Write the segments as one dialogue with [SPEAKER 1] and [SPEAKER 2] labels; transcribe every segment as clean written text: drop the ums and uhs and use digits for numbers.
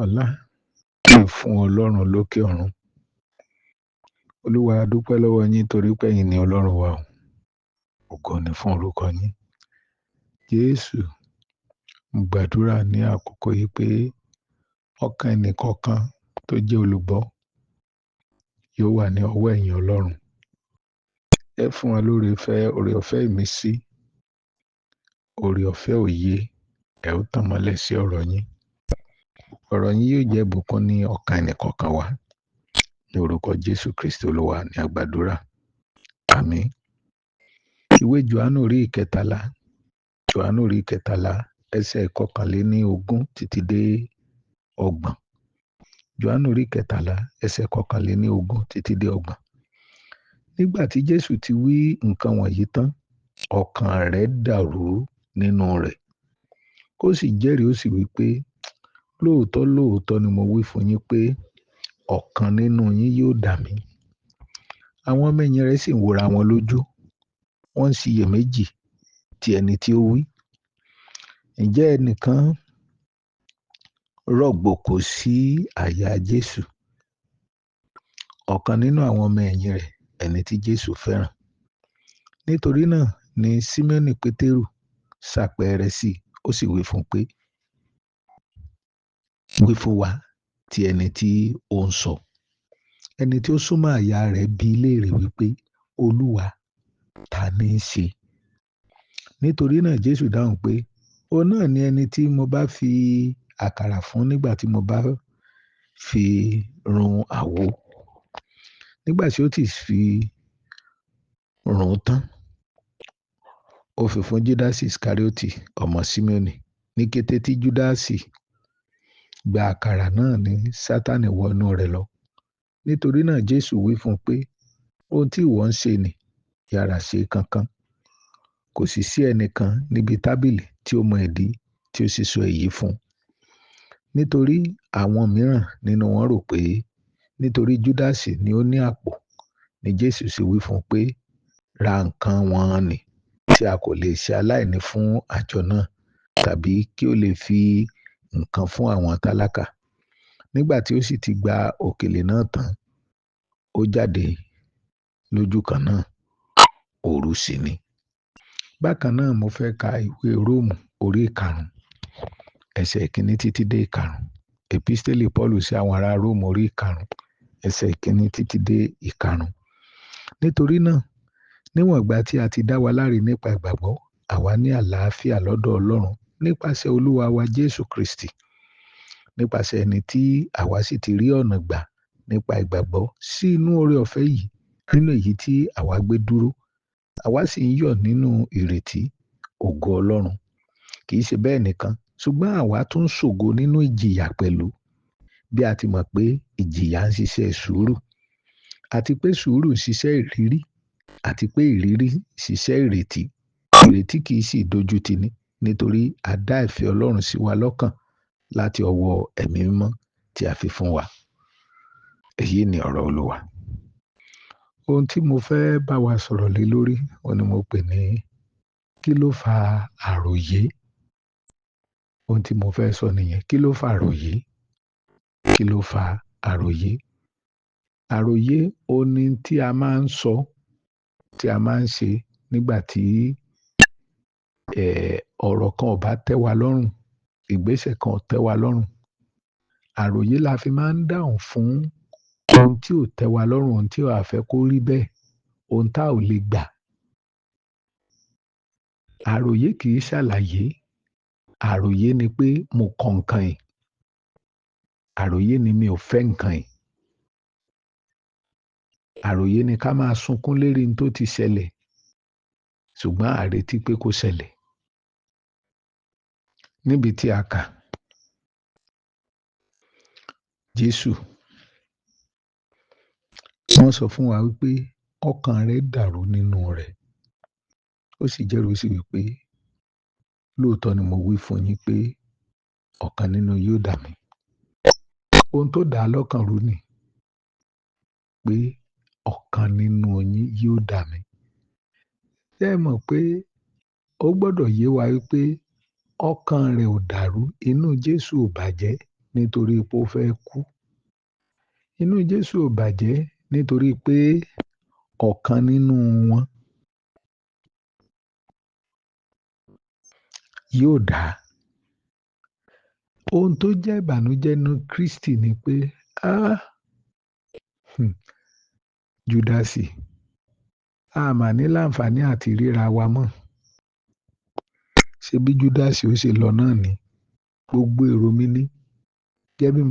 [SPEAKER 1] ọlá fún Ọlọ́run lókè ọ̀run. Olúwa, a dúpẹ́ lọ́wọ́ yín torí pé ẹ̀yin ni Ọlọ́run wa o. Ògo ni fún orúkọ yín. Jésù, mo gbàdúrà ní àkókò yìí pé ọkàn ẹnìkọ̀ọ̀kan tó jẹ́ olùgbọ́ yóò wà ní ọwọ́ ẹ̀yin Ọlọ́run. Ẹ fún wa oore ọ̀fẹ́ ìmísí, oore ọ̀fẹ́ òye, ẹ ó tàn mọ́lẹ̀ sí ọ̀rọ̀ yín. Ọ̀rọ̀ yín yóò jẹ́ ìbùkún ní ọkàn ẹnìkọ̀ọ̀kan wa. Ní orúkọ Jésù Kristi Olúwa ni a gbàdúrà. Àmín. Ìwé Jòhánù orí ìkẹtàlá, ẹsẹ̀ kọkànléníogún títí dé ọgbọ̀n. Jòhánù orí ìkẹtàlá, ẹsẹ̀ kọkànléníogún títí dé ọgbọ̀n. Nígbà tí Jésù ti wí nǹkan wọ̀nyí tán, ọkàn rẹ̀ dàrú nínú rẹ̀. Ó sì jẹ́rìí, ó sì wí pé, lóòótọ́ lóòótọ́ ni mo wí fún yín pé ọ̀kan nínú yín yóò dà mí. Àwọn ọmọ ẹ̀yìn rẹ̀ sì ń wòra wọn lójú. Wọ́n ń ṣiyèméjì ti ẹni tí ó wí. Ǹjẹ́ ẹnìkan rọ̀gbọ̀kú sí àyà Jésù, ọ̀kan nínú àwọn ọmọ ẹ̀yìn rẹ̀, ẹni tí Jésù fẹ́ràn. Nítorí náà ni Símẹ́nì Pétérù ṣàpẹẹrẹ sí i, ó sì wí fún un pé, wí fún wa ti ẹni tí ó ń sọ. Ẹni tí ó súnmọ́ àyà rẹ̀ bi í léèrè wípé, Olúwa, ta ní í ṣe? Nítorí náà Jésù dáhùn pé, òun náà ni ẹni tí mo bá fi àkàrà fún nígbà tí mo bá fi run àwo. Nígbà tí ó ti fi run tán, ó fi fún Júdásì Ìsíkáríótì ọmọ Síméónì. Ní kété tí Júdásì gba àkàrà náà ni Sátánì wọ inú rẹ̀ lọ. Nítorí náà Jésù wí fún un pé, ohun tí ìwọ ń ṣe nì, yára ṣe kánkán. Kò sì sí ẹnìkan níbi tábìlì tí ó mọ ìdí tí ó sì sọ èyí fún un. Nítorí àwọn mìíràn nínú wọn rò pé nítorí Júdásì ni ó ní àpò, ni Jésù sì wí fún un pé, ra nǹkan wọn nì tí a kò lè ṣe aláìní fún àjọ náà, tàbí kí ó lè fi nǹkan fún àwọn tálákà. Nígbà tí ó sì ti gba òkèlè náà tán, ó jáde lójú kan náà, òru sì ni. Bákan náà mo fẹ́ ka ìwé Róòmù orí ìkarùn-ún, ẹsẹ̀ ìkíní títí dé ìkarùn-ún. Epístélì Pọ́ọ̀lù sí àwọn ará Róòmù orí ìkarùn-ún, ẹsẹ̀ ìkíní títí dé ìkarùn-ún. Nítorí náà, níwọ̀n ìgbà tí a ti dá wa láre nípa ìgbàgbọ́, àwa ní àlàáfíà lọ́dọ̀ Ọlọ́run nípasẹ̀ Olúwa wa Jésù Kristi. Nípasẹ̀ ẹni tí àwa sì ti rí ọ̀nà gbà nípa ìgbàgbọ́ sí inú oore ọ̀fẹ́ yìí, nínú èyí tí àwa gbé dúró. Àwa sì ń yọ̀ nínú ìrètí ògo Ọlọ́run. Kì í ṣe bẹ́ẹ̀ nìkan, ṣùgbọ́n àwa tún ń ṣògo nínú ìjìyà pẹ̀lú, bí a ti mọ̀ pé ìjìyà ń ṣiṣẹ́ sùúrù, àti pé sùúrù ń ṣiṣẹ́ ìrírí, àti pé ìrírí ń ṣiṣẹ́ ìrètí. Ìrètí kì í sì dojú tì ní, nítorí a dá ìfẹ́ Ọlọ́run sí wa lọ́kàn láti ọwọ́ ẹ̀mí mímọ́ tí a fi fún wa. Èyí ni ọ̀rọ̀ Olúwa. Ohun tí mo fẹ́ bá wa sọ̀rọ̀ lé lórí, òun ni mo pè ní kí ló fa àròyé. Ohun tí mo fẹ́ sọ nìyẹn, kí ló fa àròyé? Kí ló fa àròyé? Àròyé òun ni tí a máa ń sọ, tí a máa ń ṣe nígbà tí ọ̀rọ̀ kan ò bá tẹ́ wa lọ́rùn, ìgbésẹ̀ kan ò tẹ́ wa lọ́rùn. Àròyé la fi máa ń dáhùn fún ohun tí ò tẹ́ wa lọ́rùn, ohun tí a fẹ́ kó rí bẹ́ẹ̀, ohun tá ò lè gbà. Àròyé kì í ṣàlàyé. Àròyé ni pé mo kọ nǹkan yìí. Àròyé ni mi ò fẹ́ nǹkan yìí. Àròyé ni ká máa sunkún lérí ohun tó ti ṣẹlẹ̀, ṣùgbọ́n a retí pé kó ṣẹlẹ̀. Níbi tí a kà, Jésù, wọ́n sọ fún wa wípé ọkàn rẹ̀ dàrú nínú rẹ̀. Ó sì jẹ́rìí, ó sì wípé, lóòótọ́ ni mo wí fún yín pé ọ̀kan nínú yóò dà mí. Ohun tó dà á lọ́kàn rú ni pé ọ̀kan nínú yín yóò dà mí. Ṣé ẹ mọ̀ pé ó gbọ́dọ̀ yé wa wípé ọkàn rẹ̀ ò dàrú, inú Jésù ò bàjẹ́ nítorí pé ó fẹ́ kú. Inú Jésù ò bàjẹ́ nítorí pé ọ̀kan nínú wọn yóò dá. Ohun tó jẹ́ ìbànújẹ́ nínú Kristi ni pé, Júdásì, a mà ní láǹfààní àti ríra wa mọ́. Ṣé bí Júdásì ó ṣe lọ náà ni? Gbogbo èrò mi ní, gẹ́gẹ́ bí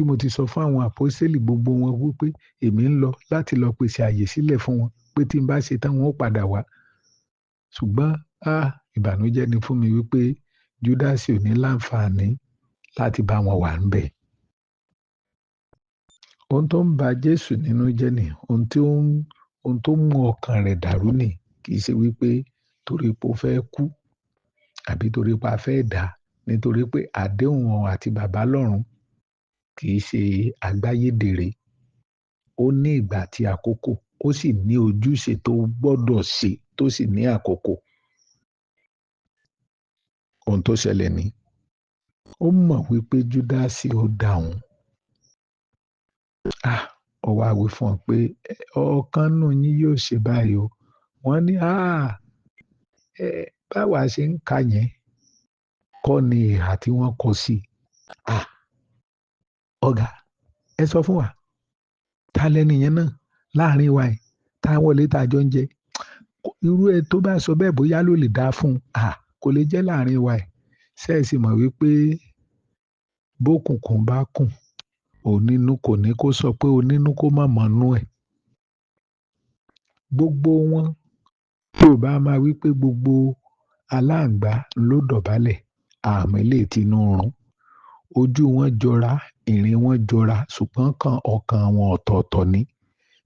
[SPEAKER 1] mo ti sọ fún àwọn àpọ́sítélì gbogbo wọn wípé èmi ń lọ láti lọ pèsè àyè sílẹ̀ fún wọn pé tí n bá ṣe tán wọn ó padà wá. Ṣùgbọ́n ìbànújẹ́ ni fún mi wípé Júdásì ò ní láǹfààní láti bá wọn wà ńbẹ̀. Ohun tó ń ba Jésù nínú jẹ́ ni ohun tó mú ọkàn rẹ̀ dàrú ni, kì í ṣe wípé torí pé ó fẹ́ kú àbí torí pé a fẹ́ dà, nítorí pé àdéhùn wọn àti bàbá lọ́run kì í ṣe àgbáyédèrè. Ó ní ìgbà àti àkókò, ó sì ní ojúṣe tó gbọ́dọ̀ ṣe tó sì ní àkókò. Ohun tó ṣẹlẹ̀ ni, ó mọ̀ wípé Júdásì ó dáhùn. Ó wá wí fún wọn pé ọ̀kan nínú yín yóò ṣe báyìí o. Wọ́n ní báwa ṣe ń kà yẹn kọ́ ni ìhà tí wọ́n kọ sí. Ọ̀gá, ẹ sọ fún wa, ta lẹni yẹn náà láàrin wa yìí, ta wọlé ta jọ ń jẹ. Irú ẹ tó bá sọ bẹ́ẹ̀ bóyá ló lè dá fún un. Kò lè jẹ́ láàrin wa yìí. Ṣé ẹ sì mọ̀ wípé bókùnkùn bá kùn, onínú kò ní kó sọ pé onínú kó má mọ̀nú ẹ̀. Gbogbo wọn, Yorùbá máa wípé gbogbo aláǹgbá ló dọ̀bálẹ̀, àmọ́ eléyìí tinú run. Ojú wọn jọra, ìrìn wọn jọra, ṣùgbọ́n ọkàn wọn ọ̀tọ̀ọ̀tọ̀ ni.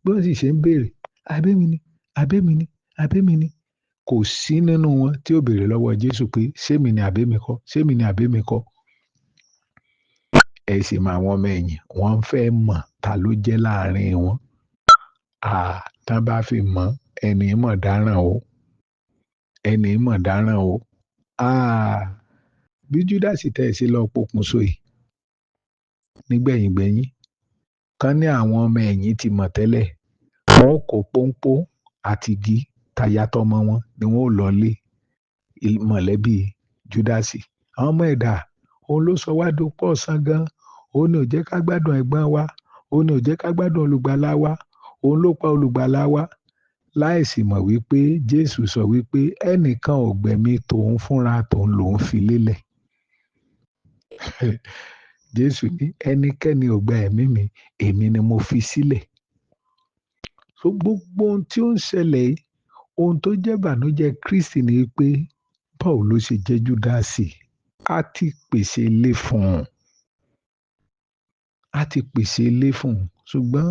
[SPEAKER 1] Bí wọ́n sì ṣe ń béèrè, àbẹ́mi ni, àbẹ́mi ni, àbẹ́mi ni. Kò sí nínú wọn tí ó béèrè lọ́wọ́ Jésù pé ṣémi ni àbẹ́mi kọ́, ṣémi ni àbẹ́mi kọ́. Ẹ sì mọ àwọn ọmọ ẹ̀yìn, wọ́n fẹ́ mọ̀ ta ló jẹ́ láàrin wọn. Tán bá fi mọ̀, ẹni mọ̀ dáràn o. Ẹni mọ̀ dáràn o. Bí Júdásì tẹ̀ sí lọ pokùnso yìí nígbẹ̀yìngbẹ̀yìn, kán ní àwọn ọmọ ẹ̀yìn ti mọ̀ tẹ́lẹ̀, wọn kò pónpó àti igi tayátọ́mọ wọn ni wọn ò lọ lé mọ̀lẹ́bí Júdásì. Àwọn ọmọ ẹ̀dá, òun ló sọ wá dopọ̀ ọ̀sán gan. Òun ni ò jẹ́ ká gbádùn ẹ̀gbọ́n wa. Òun ni ò jẹ́ ká gbádùn olùgbàlà wa. Òun ló pa olùgbàlà wa. Láìsí mọ̀ wípé Jésù sọ wípé ẹnìkan ò gbẹ̀mí tòun fúnra tòun lòun fi lélẹ̀. Jésù ní ẹnikẹ́ni ò gba ẹ̀mí mi, èmi ni mo fi sílẹ̀. So gbogbo ohun tí ó ń ṣẹlẹ̀, ohun tó jẹ́ ìbànújẹ́ Kristi ni pé báwo ló ṣe jẹ́ Júdásì? A ti pèsè ilé fún un. A ti pèsè ilé fún un. Ṣùgbọ́n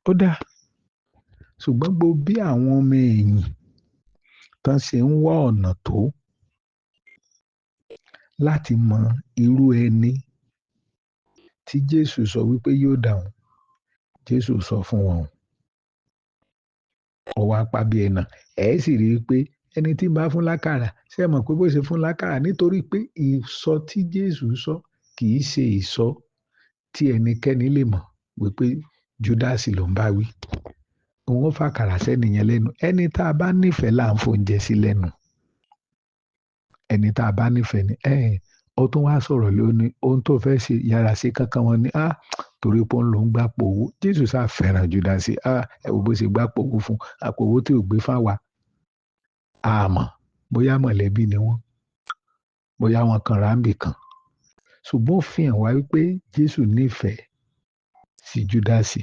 [SPEAKER 1] ó dáa. Ṣùgbọ́n gbogbo bí àwọn ọmọ ẹ̀yìn tán ṣe ń wá ọ̀nà tó láti mọ irú ẹni tí Jésù sọ wípé yóò dáhùn. Jésù sọ fún wọn. Ọwọ́ apá bí ẹ̀nà. Ẹ sì rí i pé ẹni tí ń bá fún lákàrà, ṣé ẹ mọ̀ pé bó ṣe fún lákàrà nítorí pé ìsọ tí Jésù sọ kì í ṣe ìsọ tí ẹnikẹ́ni lè mọ̀ wípé Júdásì ló ń bá wí. Òun fàkàrà sẹ́ni yẹn lẹ́nu. Ẹni tá a bá nífẹ̀ẹ́ là ń fóúnjẹ sí lẹ́nu. Ẹni tá a bá nífẹ̀ẹ́ ni. Ó tún wá sọ̀rọ̀ lónìí, ohun tó fẹ́ ṣe yára sí kankan wọn ni, torí pé òun ló ń gbàpò owó. Jésù sá fẹ́ràn Júdásì. Ẹ wo bó ṣe gbàpò owó fún, àpò owó tí ò gbé fáwa. Àmọ́ bóyá mọ̀lẹ́bí ni wọ́n, bóyá wọn kan ráńbì kan. Ṣùgbọ́n ó fi hàn wá wípé Jésù nífẹ̀ẹ́ sí Júdásì.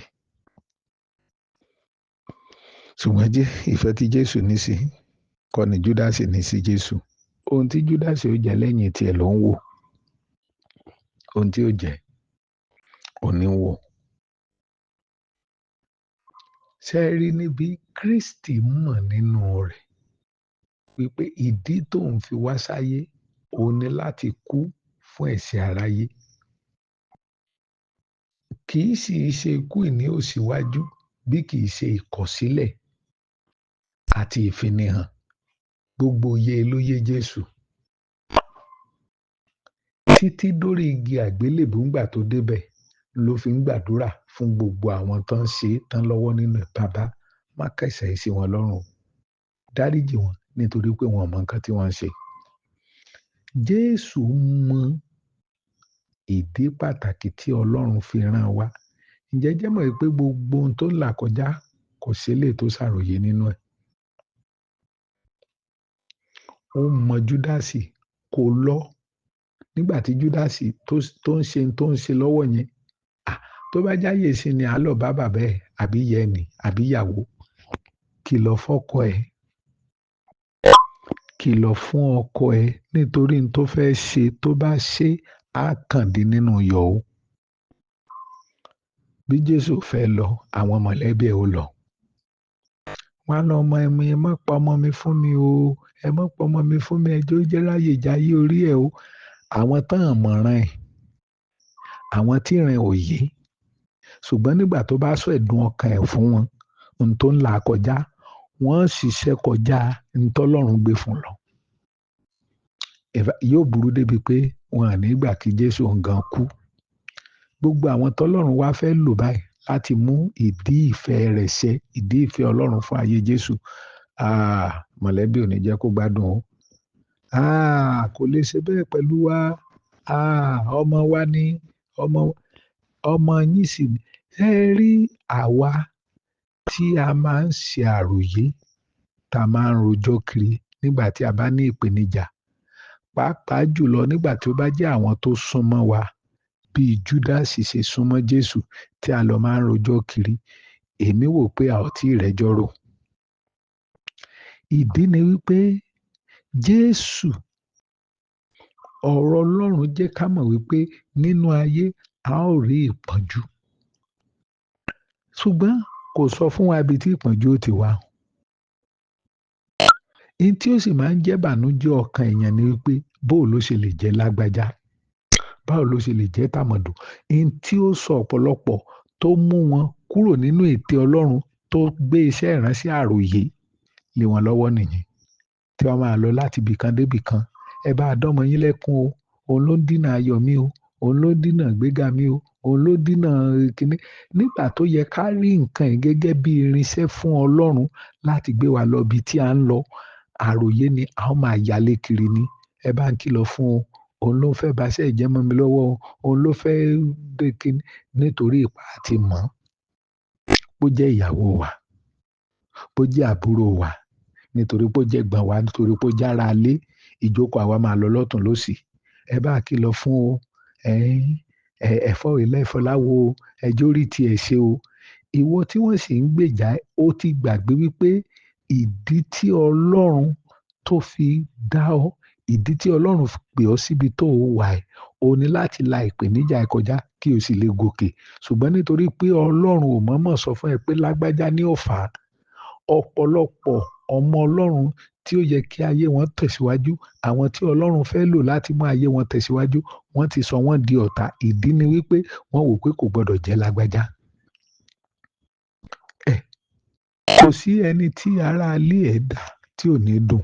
[SPEAKER 1] Ṣùgbọ́n ìfẹ́ tí Jésù ní sí kọ́ ni Júdásì ní sí Jésù. Ohun tí Júdásì ó jẹ lẹ́yìn tiẹ̀ ló ń wò. Ohun tí ó jẹ, òní ń wò. Ṣé ẹ rí níbi Kristi mọ̀ nínú rẹ̀ wípé ìdí tóun fi wá sáyé òun ni láti kú fún ẹ̀ṣẹ̀ aráyé. Kì í sì í ṣe ikú ìní òṣìwájú bí kì í ṣe ìkọ̀sílẹ̀ àti ìfinihàn. Gbogbo yé ló yé Jésù. títí dórí igi àgbélébùú ńgbà tó débẹ̀ ló fi ń gbàdúrà fún gbogbo àwọn tó ń ṣe é tán lọ́wọ́ nínú ẹ̀. Bàbá, má kẹsẹ̀ sí wọn lọ́rùn, dáríjì wọn nítorí pé wọn ò mọ nǹkan tí wọ́n ń ṣe. Jésù mọ ìdí pàtàkì tí Ọlọ́run fi rán wa. Ǹjẹ́ jẹ́ mọ̀ pé gbogbo ohun tó ń là kọjá kò sí eléyìí tó ṣàròyé nínú ẹ̀. Ó mọ Júdásì kò lọ nígbà tí Júdásì tó ń ṣe lọ́wọ́ yẹn. Tó bá jáyè sí ni a lọ bá bàbá ẹ̀ àbí ìyá ẹ̀ ni àbí ìyàwó, kìlọ̀ fọ́kọ ẹ̀, kìlọ̀ fún ọkọ ẹ̀ nítorí n tó fẹ́ ṣe tó bá ṣe á kàn dín nínú yọ̀ ó. Bí Jésù fẹ́ lọ, àwọn mọ̀lẹ́bí ẹ̀ ó lọ. Wọ́n á lọ ọmọ ẹ̀mí, ẹ má pa ọmọ mi fún mi o, ẹ má pa ọmọ mi fún mi, ẹjọ́ jẹ́ ráyè jáyé orí ẹ̀ o. Àwọn tán àmọ̀ràn ẹ̀, àwọn tí ìrìn òye, ṣùgbọ́n nígbà tó bá sọ ẹ̀dùn ọkàn ẹ̀ fún wọn, ohun tó ń là kọjá, wọ́n ṣiṣẹ́ kọjá ohun tọ́lọ́run gbé fún lọ. Yóò burú débi pé wọn à ní gbà kí Jésù gan kú. Gbogbo àwọn tọ́lọ́run wá fẹ́ lò báyìí láti mú ìdí ìfẹ́ rẹ̀ ṣẹ, ìdí ìfẹ́ Ọlọ́run fún ayé Jésù. Mọ̀lẹ́bí ò ní jẹ́ kó gbádùn o. Kò lè ṣe bẹ́ẹ̀ pẹ̀lú wa. Ọmọ wa ni ọmọ yín sì ni. Ẹ rí àwa tí a máa ń ṣe àròyé, tá a máa ń rojọ́ kiri nígbà tí a bá ní ìpèníjà, pàápàá jùlọ nígbà tí ó bá jẹ́ àwọn tó súnmọ́ wa bíi Júdásì ṣe súnmọ́ Jésù tí a lọ máa ń rojọ́ kiri. Èmi wò pé a ò tí ì rẹ́jọ́ rò. Ìdí ni wípé Jésù, ọ̀rọ̀ Ọlọ́run jẹ́ ká mọ̀ wípé nínú ayé a ó rí ìpọ́njú. Ṣùgbọ́n kò sọ fún wa ibi tí ìpọ́njú ó ti wá. Ihun tí ó sì máa ń jẹ́ ìbànújẹ́ ọkàn èèyàn ni wípé bóò ló ṣe lè jẹ́ lágbájá, báwo ló ṣe lè jẹ́ tàmọ̀dù. Ihun tí ó sọ ọ̀pọ̀lọpọ̀ tó mú wọn kúrò nínú ète Ọlọ́run tó gbé iṣẹ́ ìránṣẹ́ àròyé lé wọn lọ́wọ́ nìyẹn. Tí wọ́n máa lọ láti ibì kan dé ibì kan. Ẹ bá dọ́mọ yín lẹ́kún o, òun ló ń dínà ayọ̀ mi o, òun ló ń dínà ìgbéga mi o, òun ló dínà kíní. Nígbà tó yẹ ká rí nǹkan yìí gẹ́gẹ́ bí irinṣẹ́ fún Ọlọ́run láti gbé wa lọ ibi tí a ń lọ, àròyé ni a ó máa yálé kiri ni. Ẹ bá ń kìlọ̀ fún o, òun ló fẹ́ bá iṣẹ́ ìjẹ́ mọ́ mi lọ́wọ́ o, òun ló fẹ́ dé kíní. Nítorí ipa àti mọ̀, bó jẹ́ ìyàwó wa, bó jẹ́ àbúrò wa, nítorí pé ó jẹ́ ẹ̀gbọ́n wa, nítorí pé ó jára alé, ìjókòó àwa máa lọ lọ́tùn lósì. Ẹ bá kìlọ̀ fún o, ẹ̀fọ́ ilé ẹ̀fọ́ láwo o, ẹjọ́ rí ti ẹ̀ ṣe o. Ìwọ tí wọ́n sì ń gbèjà, ó ti gbàgbé wípé ìdí tí Ọlọ́run tó fi dá ọ, ìdí tí Ọlọ́run fi pè ọ́ síbi tó wà ẹ̀, o ní láti la ìpèníjà ẹ kọjá kí o sì lè gòkè. Ṣùgbọ́n nítorí pé Ọlọ́run ò mọ̀ọ́mọ̀ sọ fún ẹ pé lágbájá ní ó fà á, ọ̀pọ̀lọpọ̀ ọmọ Ọlọ́run tí ó yẹ kí ayé wọn tẹ̀síwájú, àwọn tí Ọlọ́run fẹ́ lò láti mú ayé wọn tẹ̀síwájú, wọ́n ti sọ wọ́n di ọ̀tá. Ìdí ni wípé wọ́n wò pé kò gbọdọ̀ jẹ́ lágbájá. Kò sí ẹni tí ará ilé ẹ̀ dà tí ò ní dùn.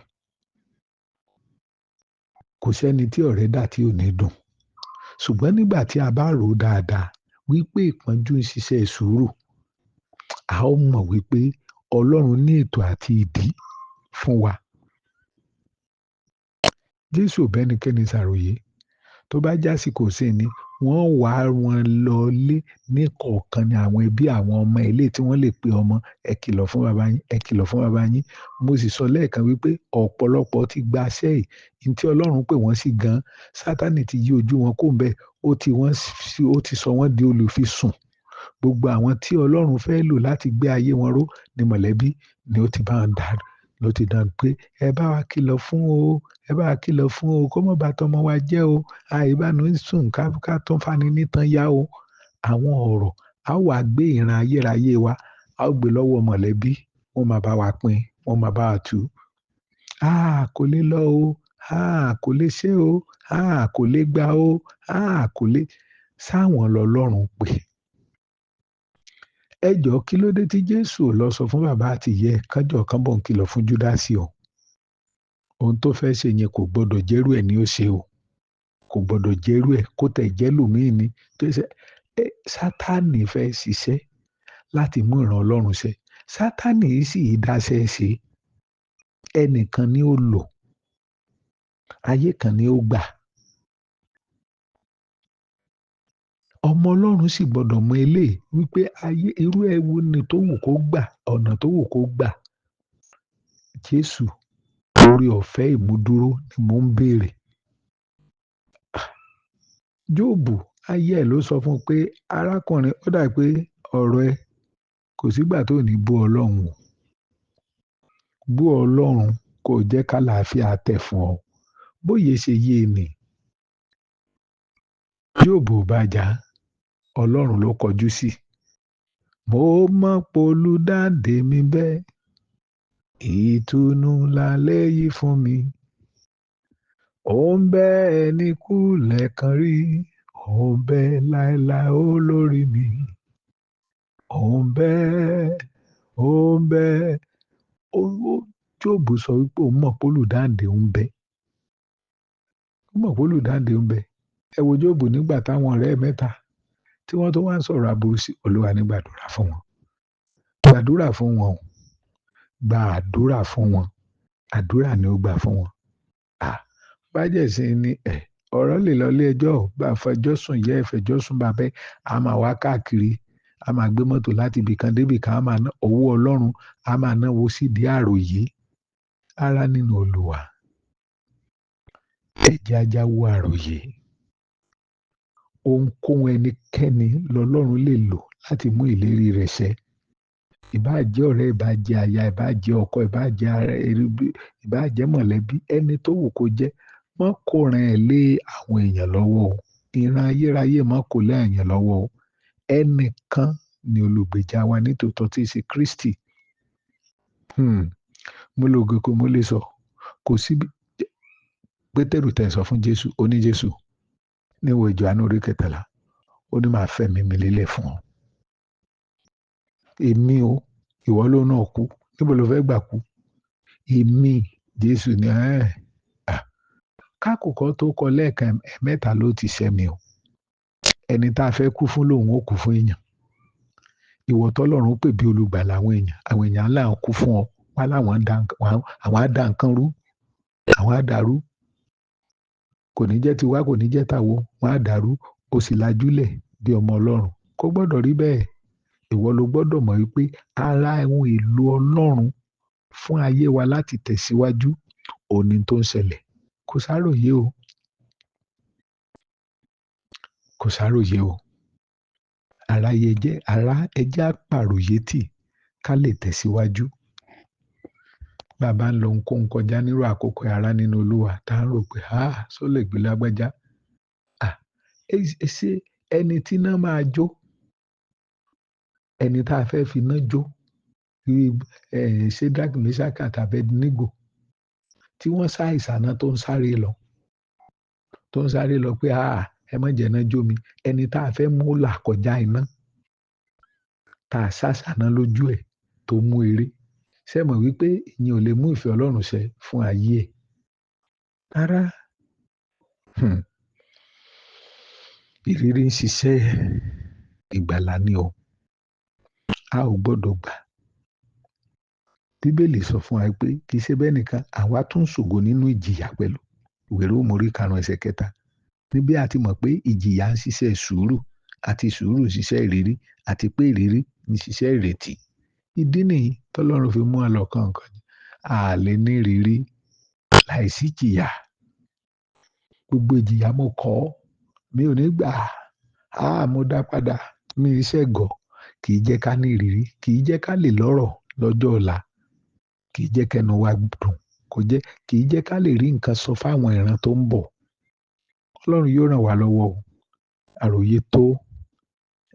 [SPEAKER 1] Kò sẹ́ni tí ọ̀rẹ́ dà tí ò ní dùn. Ṣùgbọ́n nígbà tí a bá rò ó dáadáa wípé ìpọ́njú ń ṣiṣẹ́ sùúrù, a ó mọ̀ wípé Ọlọ́run ní ètò àti ìdí fún wa. Jésù ò bẹ́nikẹ́ni ṣàròyé. Tó bá jásìkò sí ni, wọ́n wá wọn lọlé ní kọ̀ọ̀kan ní àwọn ẹbí àwọn ọmọ ilé tí wọ́n lè pe ọmọ, ẹ kìlọ̀ fún bàbá yín, ẹ kìlọ̀ fún bàbá yín. Mo sì sọ lẹ́ẹ̀kan wípé ọ̀pọ̀lọpọ̀ ti gba iṣẹ́ yìí. Ihun tí Ọlọ́run pè wọ́n sí gan, Sátánì ti yí ojú wọn kúrò ńbẹ̀, ó ti sọ wọ́n di olùfisùn. Gbogbo àwọn tí Ọlọ́run fẹ́ lò láti gbé ayé wọn ró ní mọ̀lẹ́bí ni ó ti bá wọn dà, ló ti dà pé ẹ bá wa kìlọ̀ fún o, ẹ bá wa kìlọ̀ fún o, kó má bá tọmọ wa jẹ́ o, àìbánu sùn ká tó ń fani nítan yá o. Àwọn ọ̀rọ̀ a ó wá gbé ìran ayérayé wa, a ó gbé lọ́wọ́ mọ̀lẹ́bí, wọ́n máa bá wa pín, wọ́n máa bá wa tú. Kò lè lọ o, kò lè ṣe o, kò lè gbà o, kò lè. Sáwọn lọlọ́run pè. Ẹ jọ̀ọ́ kí ló dé tí Jésù ò lọ sọ fún bàbá àti ìyá ẹ̀ kán jọ̀ọ́ kán bọ̀ ń kìlọ̀ fún Júdásì o. Ohun tó fẹ́ ṣe yẹn kò gbọdọ̀ jẹ́rú ẹ̀ ni ó ṣe o. kò gbọ́dọ̀ jẹ́rú ẹ̀ kó tẹ̀ jẹ́ lòmíì ni tó ṣe Sátánì fẹ́ ṣiṣẹ́ láti mú ìran Ọlọ́run ṣẹ. Sátánì yìí sì dáṣẹ́ ṣe. Ẹnìkan ni ó lò, ayé kan ni ó gbà. Ọmọ Ọlọ́run sì gbọ́dọ̀ mọ eléyìí wípé ayé irú ewu ni tó wù kó gbà, ọ̀nà tó wù kó gbà. Jésù, oore ọ̀fẹ́ ìmúdúró ni mò ń béèrè. Jóòbù, ayé ẹ̀ ló sọ fún un pé arákùnrin, ó dà pé ọ̀rọ̀ ẹ kò sígbà tó ní bú Ọlọ́run o. Bú Ọlọ́run kò jẹ́ kálàáfíà tẹ̀ fún ọ. Bóyè ṣe yé ni. Jóòbù ò bá jà, Ọlọ́run ló kọjú sí. Mo mọ̀ pé olùdáǹdè mi bẹ́, ìtùnú lálẹ́ yìí fún mi. Ó ń bẹ ẹni kú lẹ́ẹ̀kan rí, ó ń bẹ láéláé olórí mi. Ó ń bẹ, ó ń bẹ. Jóòbù sọ wípé òun mọ̀ pé olùdáǹdè ń bẹ. Ó mọ̀ pé olùdáǹdè ń bẹ. Ẹ wo Jóòbù nígbà táwọn ọ̀rẹ́ mẹ́ta tí wọ́n tó wá ń sọ̀rọ̀ aburú sí Olúwa ní gbàdúrà fún wọn. Gbàdúrà fún wọn o. Gba àdúrà fún wọn. Àdúrà ni ó gbà fún wọn. Bájẹ̀ sí ni ọ̀rọ̀ lè lọ ilé ẹjọ́ bá fẹjọ́ sùn yẹ fẹjọ́ sùn bàbá a máa wá káàkiri, a máa gbé mọ́tò láti ibì kan débì kan, a máa ná owó Ọlọ́run, a máa náwó sídìí àròyé. Ará nínú Olúwa, ẹ jẹ́ a jáwọ́ àròyé. Ohunkóhun ẹnikẹ́ni lọ́lọ́run lè lò láti mú ìlérí rẹ̀ ṣẹ. Ìbáà jẹ́ ọ̀rẹ́, ìbáà jẹ́ aya, ìbáà jẹ́ ọkọ, ìbáà jẹ́ ará, ìbáà jẹ́ mọ̀lẹ́bí, ẹni tó wù kó jẹ́, má kó ran ẹ̀ lé àwọn èèyàn lọ́wọ́ o. Ìran ayérayé má kó lé èèyàn lọ́wọ́ o. Ẹnìkan ni olùgbèjà wa nítòótọ́ tí í ṣe Kristi. Mo lè gòkè, mo lè sọ, kò sí Pétérù tẹ̀ sọ fún Jésù, ó ní Jésù, níwò Jòhánù orí 13, ó ní màá fẹ̀mí mi lélẹ̀ fún ọ. Èmi o, ìwọ ló náà kú, níbo ló fẹ́ gbà kú? Èmi, Jésù ni kákòókò tó kọ lẹ́ẹ̀kan ẹ̀mẹ́ta ló ti ṣẹ́mi o. Ẹni tá a fẹ́ kú fún lòun ó kú fún èèyàn. Ìwọ tọ́lọ́run pè bí olùgbàlà àwọn èèyàn ńlá ń kú fún ọ. Wọ́n láwọn àwọn á dá nǹkan rú, àwọn á dàrú. Kò ní jẹ́ tiwa, kò ní jẹ́ tàwo, wọ́n á dàrú. O sì lajúlẹ̀ bí ọmọ Ọlọ́run. Kò gbọ́dọ̀ rí bẹ́ẹ̀. Ìwọ ló gbọ́dọ̀ mọ̀ wípé ara ohun èlò Ọlọ́run fún ayé wa láti tẹ̀síwájú òní tó ń ṣẹlẹ̀. Kò sáròyé o. Kò sáròyé o. Ará ẹjẹ́ àpàròyé tì ká lè tẹ̀síwájú. Bàbá ń lọ ohunkóhun kọjá nírú àkókò ará nínú Olúwa tá ń rò pé só lè gbé lágbájá. Ṣé ẹni tí iná máa jó, ẹni tá a fẹ́ fi iná jó, Ṣédrákì, Méṣákì àti Abẹ́dínígò tí wọ́n sá ìsáná tó ń sáré lọ pé ẹ má jẹ́ iná jó mi. Ẹni tá a fẹ́ mú là kọjá iná, tá a sàṣàná lójú ẹ̀ tó mú eré. Ṣé mọ̀ wípé ìyẹn ò lè mú ìfẹ́ Ọlọ́run ṣẹ fún ayé ẹ̀? Rárá. Ìrírí ń ṣiṣẹ́ ìgbàlà ni o. A ò gbọ́dọ̀ gbà. Bíbélì sọ fún wa pé kì í ṣe bẹ́ẹ̀ nìkan, àwa tún ṣògo nínú ìjìyà pẹ̀lú. Ìwé Róòmù orí 5:3. Níbí a ti mọ̀ pé ìjìyà ń ṣiṣẹ́ sùúrù, àti sùúrù ń ṣiṣẹ́ ìrírí, àti pé ìrírí ń ṣiṣẹ́ ìrètí. Ìdí nìyí tọ́lọ́run fi mú wa lọ kọ̀ọ̀kan. A lè ní ìrírí láìsí ìjìyà. Gbogbo ìjìyà mo kọ̀, mi ò ní gbà. Mo dá padà. Mi iṣẹ́ gọ̀. Kì í jẹ́ ká ní ìrírí, kì í jẹ́ ká lè lọ́rọ̀ lọ́jọ́ ọ̀la, kì í jẹ́ kẹ́nu wa dùn, kì í jẹ́ ká lè rí nǹkan sọ fáwọn ìran tó ń bọ̀. Ọlọ́run yóò ràn wá lọ́wọ́ o. Àròyé tó,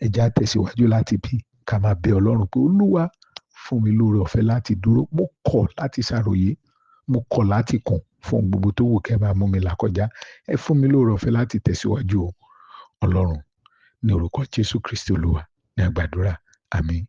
[SPEAKER 1] ẹ jẹ́ á tẹ̀síwájú láti bí ká máa bẹ Ọlọ́run pé Olúwa fún mi lóore ọ̀fẹ́ láti dúró. Mo kọ̀ láti ṣàròyé, mo kọ̀ láti kùn fún gbogbo tó wù kẹ́ máa mú mi là kọjá. Ẹ fún mi lóore ọ̀fẹ́ láti tẹ̀síwájú o. Ọlọ́run, ní orúkọ Jésù Kristi Olúwa ní a gbàdúrà. Àmín.